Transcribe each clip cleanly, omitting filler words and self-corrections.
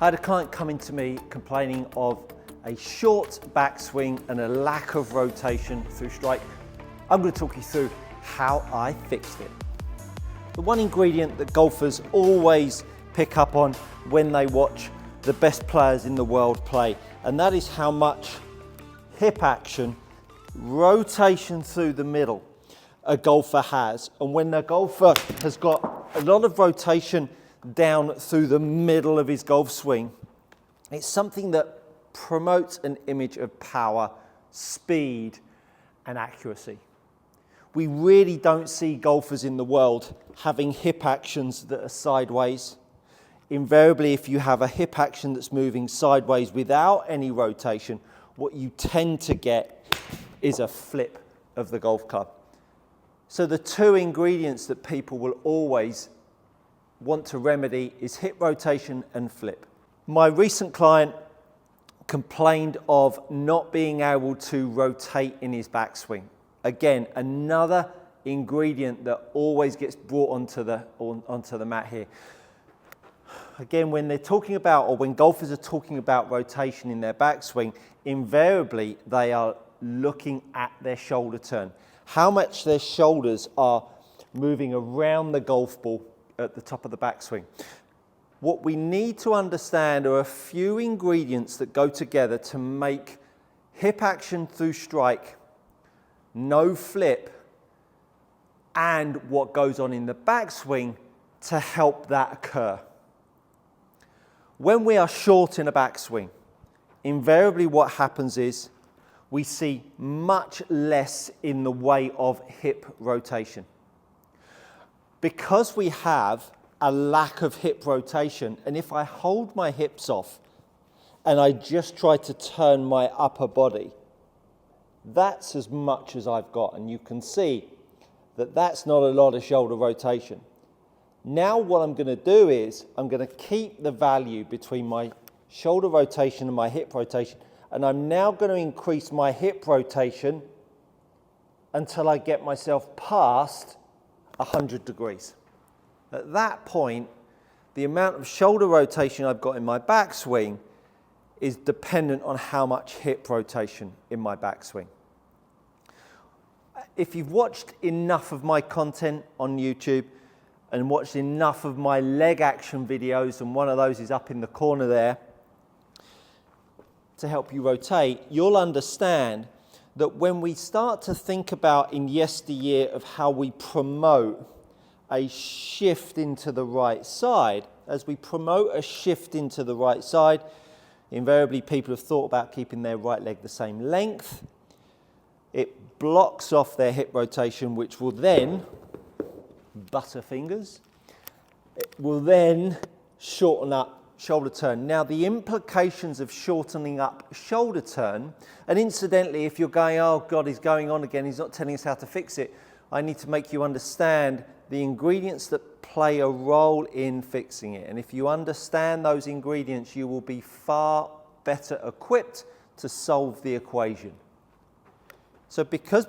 I had a client coming to me complaining of a short backswing and a lack of rotation through strike. I'm going to talk you through how I fixed it. The one ingredient that golfers always pick up on when they watch the best players in the world play, and that is how much hip action, rotation through the middle a golfer has. And when the golfer has got a lot of rotation down through the middle of his golf swing, it's something that promotes an image of power, speed, and accuracy. We really don't see golfers in the world having hip actions that are sideways. Invariably, if you have a hip action that's moving sideways without any rotation, what you tend to get is a flip of the golf club. So the two ingredients that people will always want to remedy is hip rotation and flip. My recent client complained of not being able to rotate in his backswing. Again, another ingredient that always gets brought onto the mat here. Again, when they're talking about, or when golfers are talking about rotation in their backswing, invariably they are looking at their shoulder turn. How much their shoulders are moving around the golf ball at the top of the backswing. What we need to understand are a few ingredients that go together to make hip action through strike, no flip, and what goes on in the backswing to help that occur. When we are short in a backswing, invariably what happens is we see much less in the way of hip rotation. Because we have a lack of hip rotation, and if I hold my hips off and I just try to turn my upper body, that's as much as I've got, and you can see that that's not a lot of shoulder rotation. Now what I'm going to do is I'm going to keep the value between my shoulder rotation and my hip rotation, and I'm now going to increase my hip rotation until I get myself past 100 degrees. At that point, the amount of shoulder rotation I've got in my backswing is dependent on how much hip rotation in my backswing. If you've watched enough of my content on YouTube and watched enough of my leg action videos, and one of those is up in the corner there to help you rotate, you'll understand that when we start to think about in yesteryear of how we promote a shift into the right side, as we promote a shift into the right side, invariably people have thought about keeping their right leg the same length. It blocks off their hip rotation, which will then, butterfingers, it will then shorten up shoulder turn. Now the implications of shortening up shoulder turn, and incidentally if you're going, oh God, he's going on again, he's not telling us how to fix it, I need to make you understand the ingredients that play a role in fixing it. And if you understand those ingredients, you will be far better equipped to solve the equation. So because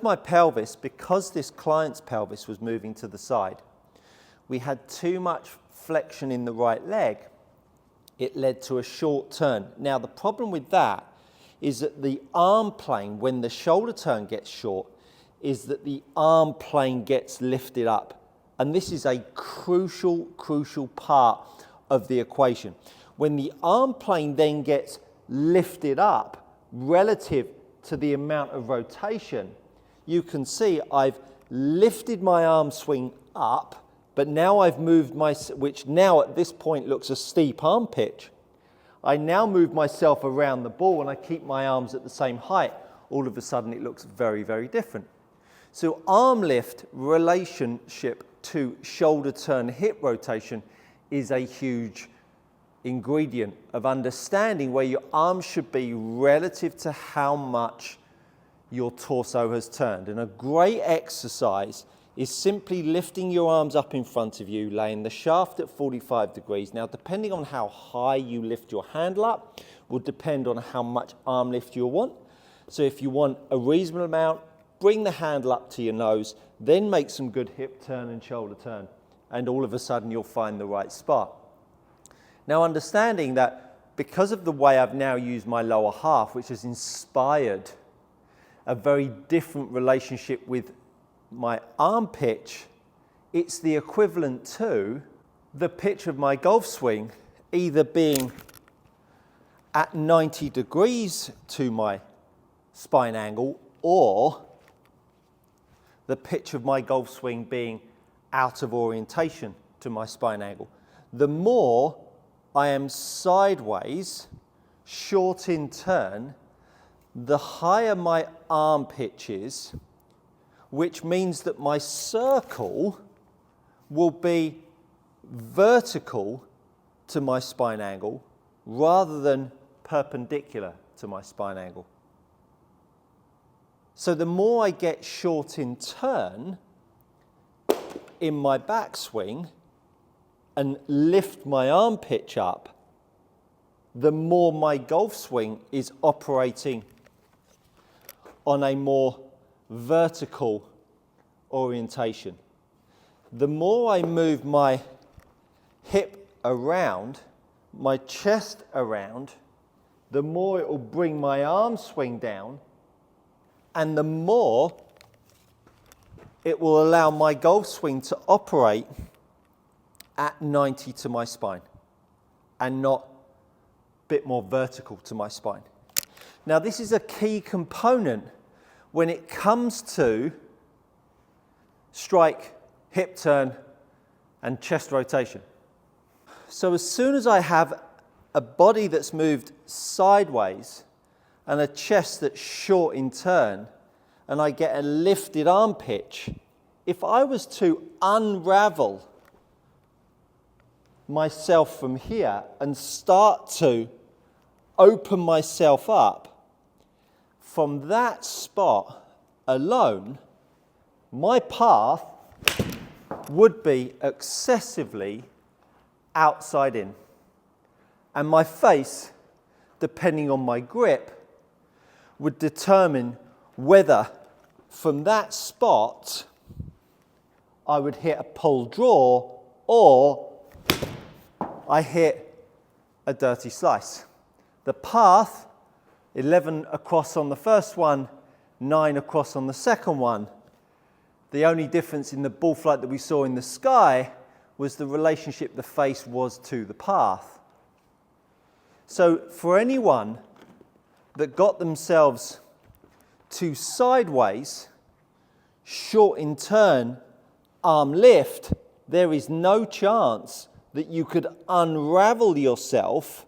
this client's pelvis was moving to the side, we had too much flexion in the right leg. It led to a short turn. Now the problem with that is that the arm plane, when the shoulder turn gets short, is that the arm plane gets lifted up. And this is a crucial part of the equation. When the arm plane then gets lifted up relative to the amount of rotation, you can see I've lifted my arm swing up, but now I've moved which now at this point looks a steep arm pitch. I now move myself around the ball and I keep my arms at the same height. All of a sudden it looks very, very different. So arm lift relationship to shoulder turn hip rotation is a huge ingredient of understanding where your arms should be relative to how much your torso has turned. And a great exercise is simply lifting your arms up in front of you, laying the shaft at 45 degrees. Now, depending on how high you lift your handle up, will depend on how much arm lift you want. So if you want a reasonable amount, bring the handle up to your nose, then make some good hip turn and shoulder turn, and all of a sudden you'll find the right spot. Now, understanding that because of the way I've now used my lower half, which has inspired a very different relationship with my arm pitch, it's the equivalent to the pitch of my golf swing either being at 90 degrees to my spine angle, or the pitch of my golf swing being out of orientation to my spine angle. The more I am sideways, short in turn, the higher my arm pitch is, which means that my circle will be vertical to my spine angle rather than perpendicular to my spine angle. So the more I get short in turn in my backswing and lift my arm pitch up, the more my golf swing is operating on a more vertical orientation. The more I move my hip around, my chest around, the more it will bring my arm swing down, and the more it will allow my golf swing to operate at 90 to my spine and not a bit more vertical to my spine. Now, this is a key component when it comes to strike, hip turn, and chest rotation. So as soon as I have a body that's moved sideways and a chest that's short in turn, and I get a lifted arm pitch, if I was to unravel myself from here and start to open myself up, from that spot alone, my path would be excessively outside in. And my face, depending on my grip, would determine whether from that spot I would hit a pull draw or I hit a dirty slice. The path, 11 across on the first one, 9 across on the second one. The only difference in the ball flight that we saw in the sky was the relationship the face was to the path. So for anyone that got themselves to sideways, short in turn, arm lift, there is no chance that you could unravel yourself,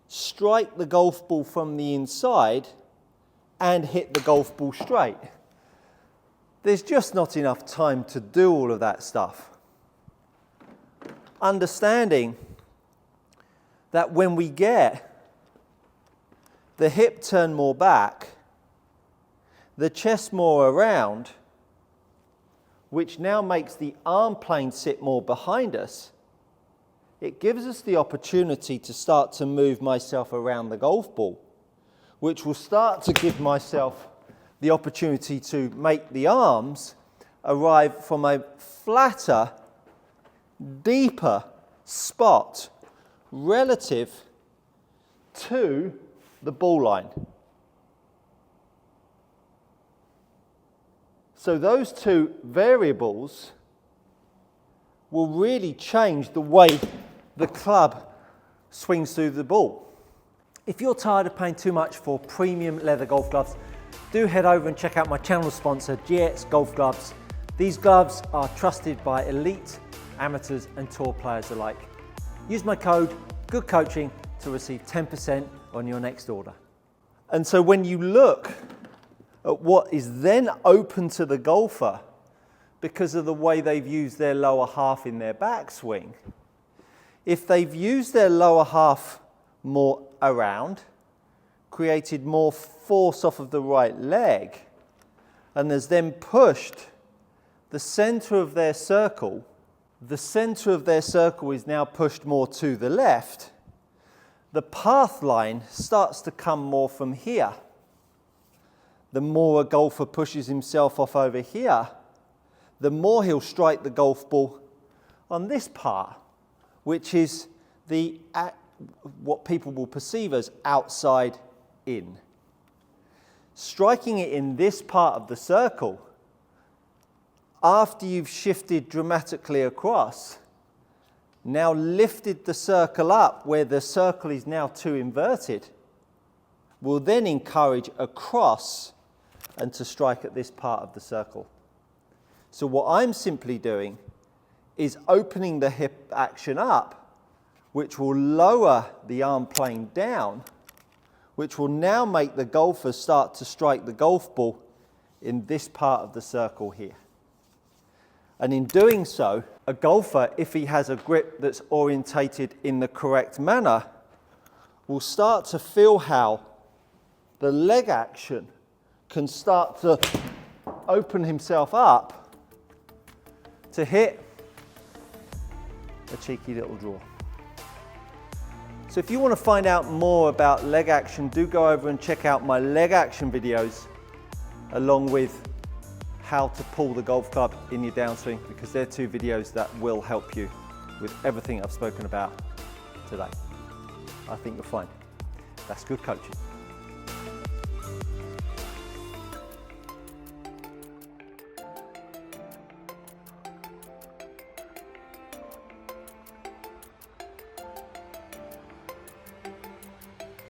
strike the golf ball from the inside, and hit the golf ball straight. There's just not enough time to do all of that stuff. Understanding that when we get the hip turn more back, the chest more around, which now makes the arm plane sit more behind us, it gives us the opportunity to start to move myself around the golf ball, which will start to give myself the opportunity to make the arms arrive from a flatter, deeper spot relative to the ball line. So those two variables will really change the way the club swings through the ball. If you're tired of paying too much for premium leather golf gloves, do head over and check out my channel sponsor, GX Golf Gloves. These gloves are trusted by elite, amateurs and tour players alike. Use my code GOODCOACHING to receive 10% on your next order. And so when you look at what is then open to the golfer because of the way they've used their lower half in their backswing, if they've used their lower half more around, created more force off of the right leg, and has then pushed the center of their circle, the center of their circle is now pushed more to the left, the path line starts to come more from here. The more a golfer pushes himself off over here, the more he'll strike the golf ball on this part, which is the what people will perceive as outside in. Striking it in this part of the circle, after you've shifted dramatically across, now lifted the circle up where the circle is now too inverted, will then encourage a cross and to strike at this part of the circle. So what I'm simply doing is opening the hip action up, which will lower the arm plane down, which will now make the golfer start to strike the golf ball in this part of the circle here. And in doing so, a golfer, if he has a grip that's orientated in the correct manner, will start to feel how the leg action can start to open himself up to hit a cheeky little draw. So if you want to find out more about leg action, do go over and check out my leg action videos, along with how to pull the golf club in your downswing, because they're two videos that will help you with everything I've spoken about today. I think you'll find that's good coaching.